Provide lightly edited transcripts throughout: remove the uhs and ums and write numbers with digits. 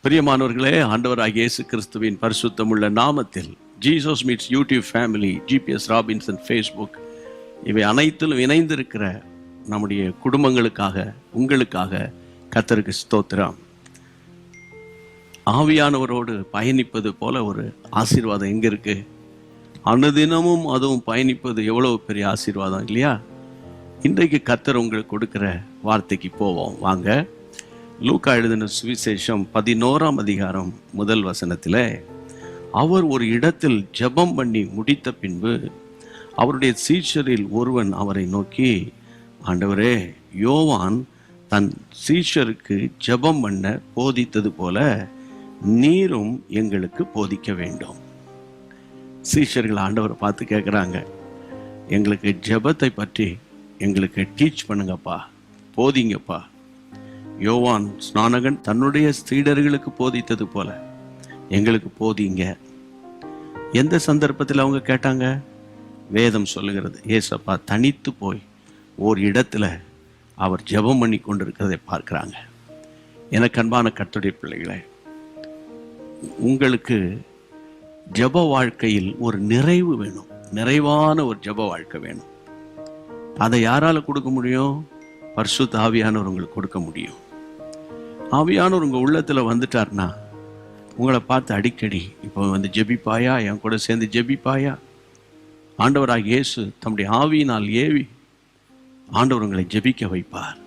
பிரியமானவர்களே, ஆண்டவராகிய இயேசு கிறிஸ்துவின் பரிசுத்தமுள்ள நாமத்தில் Jesus meets YouTube family, GPS Robinson Facebook, இவை அனைத்திலும் இணைந்திருக்கிற நம்முடைய குடும்பங்களுக்காக, உங்களுக்காக கர்த்தருக்கு ஸ்தோத்திரம். ஆவியானவரோடு பயணிப்பது போல ஒரு ஆசீர்வாதம் எங்கே இருக்கு? அனுதினமும் அதுவும் பயணிப்பது எவ்வளவு பெரிய ஆசீர்வாதம் இல்லையா? இன்றைக்கு கர்த்தர் உங்களுக்கு கொடுக்கிற வார்த்தைக்கு போவோம் வாங்க. லூக்கா எழுதின சுவிசேஷம் 11ஆம் அதிகாரம் 1 வசனத்தில், அவர் ஒரு இடத்தில் ஜெபம் பண்ணி முடித்த பின்பு அவருடைய சீஷரில் ஒருவன் அவரை நோக்கி, ஆண்டவரே, யோவான் தன் சீஷருக்கு ஜெபம் பண்ண போதித்தது போல நீரும் எங்களுக்கு போதிக்க வேண்டும். சீஷர்கள் ஆண்டவரை பார்த்து கேட்குறாங்க, எங்களுக்கு ஜெபத்தை பற்றி எங்களுக்கு டீச் பண்ணுங்கப்பா, போதிங்கப்பா. யோவான் ஸ்நானகன் தன்னுடைய சீடர்களுக்கு போதித்தது போல எங்களுக்கு போதிங்க. எந்த சந்தர்ப்பத்தில் அவங்க கேட்டாங்க? வேதம் சொல்லுகிறது, ஏசப்பா தனித்து போய் ஓர் இடத்துல அவர் ஜெபம் பண்ணி கொண்டிருக்கிறதை பார்க்குறாங்க. எனக்கு அன்பான கர்த்தருடைய பிள்ளைகளே, உங்களுக்கு ஜெப வாழ்க்கையில் ஒரு நிறைவு வேணும், நிறைவான ஒரு ஜெப வாழ்க்கை வேணும். அதை யாரால கொடுக்க முடியும்? பரிசுத்த ஆவியானவர் உங்களுக்கு கொடுக்க முடியும். ஆவியானவர் உங்கள் உள்ளத்தில் வந்துட்டார்னா உங்களை பார்த்து அடிக்கடி, இப்போ வந்து ஜெபிப்பாயா, என் கூட சேர்ந்து ஜெபிப்பாயா? ஆண்டவராக இயேசு தம்முடைய ஆவியினால் ஏவி ஆண்டவர் உங்களை ஜெபிக்க வைப்பார்.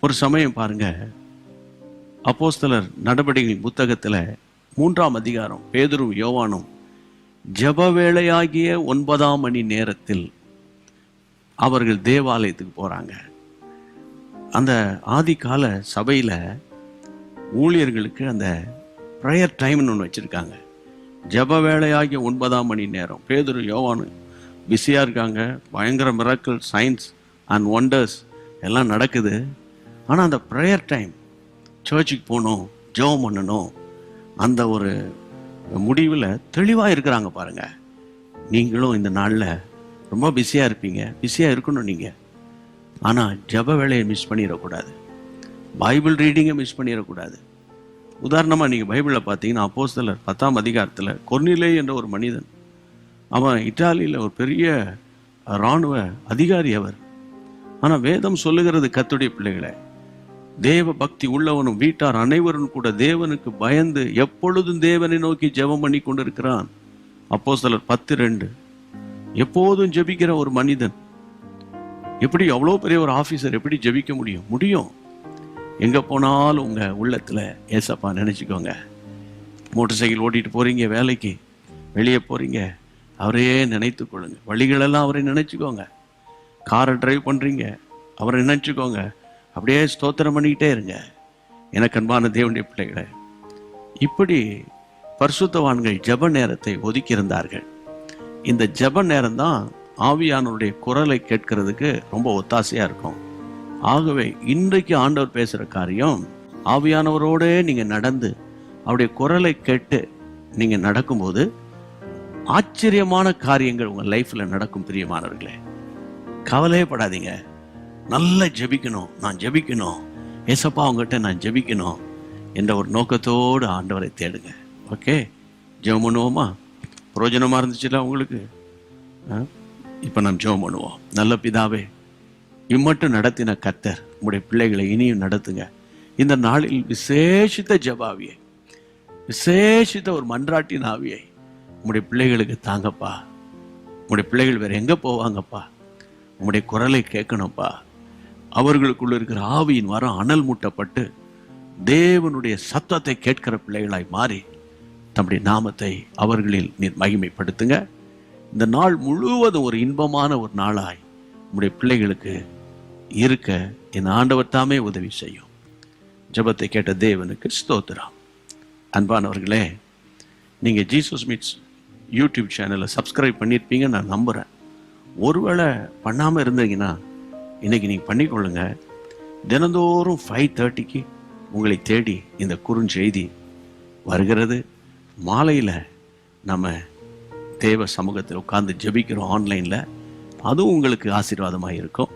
ஒரு சமயம் பாருங்க, அப்போஸ்தலர் நடவடிக்கைகள் புத்தகத்தில் 3ஆம் அதிகாரம், பேதுரும் யோவானும் ஜெப வேளையாகிய 9ஆம் மணி நேரத்தில் அவர்கள் தேவாலயத்துக்கு போகிறாங்க. அந்த ஆதி கால சபையில் ஊழியர்களுக்கு அந்த ப்ரேயர் டைம்னு ஒன்று வச்சுருக்காங்க. ஜெப வேளையாகிய 9ஆம் மணி நேரம். பேதுரு யோவானு பிஸியாக இருக்காங்க, பயங்கர மிராக்கிள், சயின்ஸ் அண்ட் ஒண்டர்ஸ் எல்லாம் நடக்குது. ஆனால் அந்த ப்ரேயர் டைம், சர்ச்சுக்கு போகணும், ஜெபம் பண்ணணும், அந்த ஒரு முடிவில் தெளிவாக இருக்கிறாங்க. பாருங்கள், நீங்களும் இந்த நாளில் ரொம்ப பிஸியாக இருப்பீங்க, பிஸியாக இருக்கணும் நீங்கள். ஆனால் ஜெப வேலையை மிஸ் பண்ணிடக்கூடாது, பைபிள் ரீடிங்கை மிஸ் பண்ணிடக்கூடாது. உதாரணமாக நீங்கள் பைபிளில் பார்த்தீங்கன்னா, அப்போஸ்தலர் 10ஆம் அதிகாரத்தில் கொர்னிலே என்ற ஒரு மனிதன், அவன் இத்தாலியில் ஒரு பெரிய இராணுவ அதிகாரி அவர். ஆனால் வேதம் சொல்லுகிறது, கர்த்தருடைய பிள்ளைகளை, தேவ பக்தி உள்ளவனும் வீட்டார் அனைவரும் கூட தேவனுக்கு பயந்து எப்பொழுதும் தேவனை நோக்கி ஜெபம் பண்ணி கொண்டிருக்கிறான். அப்போஸ்தலர் 10:2. எப்போதும் ஜெபிக்கிற ஒரு மனிதன் எப்படி, அவ்வளோ பெரிய ஒரு ஆஃபீஸர் எப்படி ஜெபிக்க முடியும்? முடியும். எங்கே போனாலும் உங்கள் உள்ளத்தில் ஏசப்பா நினச்சிக்கோங்க. மோட்டர் சைக்கிள் ஓட்டிகிட்டு போகிறீங்க, வேலைக்கு வெளியே போகிறீங்க, அவரையே நினைத்து கொள்ளுங்க. வழிகளெல்லாம் அவரை நினச்சிக்கோங்க. காரை டிரைவ் பண்ணுறீங்க, அவரை நினச்சிக்கோங்க. அப்படியே ஸ்தோத்திரம் பண்ணிக்கிட்டே இருங்க. எனக்கு அன்பான தேவனுடைய பிள்ளைகளை, இப்படி பரிசுத்தவான்கள் ஜெப நேரத்தை ஒதுக்கியிருந்தார்கள். இந்த ஜெப நேரம் தான் ஆவியானவருடைய குரலை கேட்கறதுக்கு ரொம்ப ஒத்தாசையாக இருக்கும். ஆகவே இன்றைக்கு ஆண்டவர் பேசுகிற காரியம், ஆவியானவரோடே நீங்கள் நடந்து அவருடைய குரலை கேட்டு நீங்கள் நடக்கும்போது ஆச்சரியமான காரியங்கள் உங்கள் லைஃப்பில் நடக்கும். பிரியமானவர்களே, கவலையப்படாதீங்க. நல்லா ஜெபிக்கணும், நான் ஜெபிக்கணும், ஏசப்பா அவங்ககிட்ட நான் ஜெபிக்கணும் என்ற ஒரு நோக்கத்தோடு ஆண்டவரை தேடுங்க. ஓகே, ஜெபம் பண்ணுவோமா? பிரயோஜனமாக இருந்துச்சுல உங்களுக்கு? இப்போ நாம் ஜெபம் பண்ணுவோம். நல்ல பிதாவே, இம்மட்டும் நடத்தின கர்த்தர் உங்களுடைய பிள்ளைகளை இனியும் நடத்துங்க. இந்த நாளில் விசேஷித்த ஜெபாவியை, விசேஷித்த ஒரு மன்றாட்டின் ஆவியை உங்களுடைய பிள்ளைகளுக்கு தாங்கப்பா. உங்களுடைய பிள்ளைகள் வேறு எங்கே போவாங்கப்பா? உங்களுடைய குரலை கேட்கணும்ப்பா. அவர்களுக்குள்ள இருக்கிற ஆவியின் வரம் அனல் மூட்டப்பட்டு தேவனுடைய சத்தத்தை கேட்கிற பிள்ளைகளாய் மாறி தம்முடைய நாமத்தை அவர்களில் நீர் மகிமைப்படுத்துங்க. இந்த நாள் முழுவதும் ஒரு இன்பமான ஒரு நாளாய் உங்களுடைய பிள்ளைகளுக்கு இருக்க என் ஆண்டவர் தாமே உதவி செய்யும். ஜெபத்தை கேட்ட தேவனுக்கு ஸ்தோத்திரம். அன்பானவர்களே, நீங்கள் ஜீசஸ் மீட்ஸ் யூடியூப் சேனலை சப்ஸ்கிரைப் பண்ணியிருப்பீங்கன்னு நான் நம்புகிறேன். ஒருவேளை பண்ணாமல் இருந்தீங்கன்னா இன்றைக்கி நீங்கள் பண்ணிக்கொள்ளுங்க. தினந்தோறும் 5:30 உங்களை தேடி இந்த குறுஞ்செய்தி வருகிறது. மாலையில் நம்ம தேவ சமூகத்தில் உட்கார்ந்து ஜெபிக்கிறோம் ஆன்லைனில். அதுவும் உங்களுக்கு ஆசீர்வாதமாக இருக்கும்.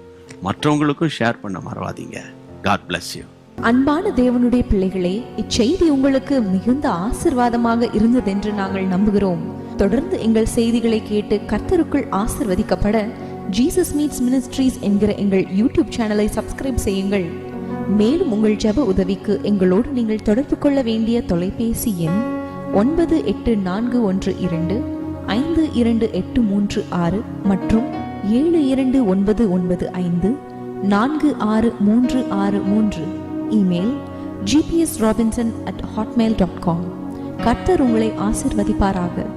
மற்றவங்களுக்கும் ஷேர் பண்ண மறவாதீங்க. God bless you. அன்பான தேவனுடைய பிள்ளைகளே, இச்செய்தி உங்களுக்கு மிகுந்த ஆசீர்வாதமாக இருந்ததென்று நாங்கள் நம்புகிறோம். தொடர்ந்து எங்கள் செய்திகளை கேட்டு கர்த்தருக்குள் ஆசீர்வதிக்கப்பட ஜீசஸ் மீட்ஸ் மினிஸ்ட்ரீஸ் என்கிற எங்கள் யூடியூப் சேனலை சப்ஸ்கிரைப் செய்யுங்கள். மேலும் உங்கள் ஜெப உதவிக்கு எங்களோடு நீங்கள் தொடர்பு கொள்ள வேண்டிய தொலைபேசி எண் 9841252836 மற்றும் 7299546363. Email gpsrobinson@hotmail.com. கர்த்தர் உங்களை ஆசீர்வதிப்பாராக.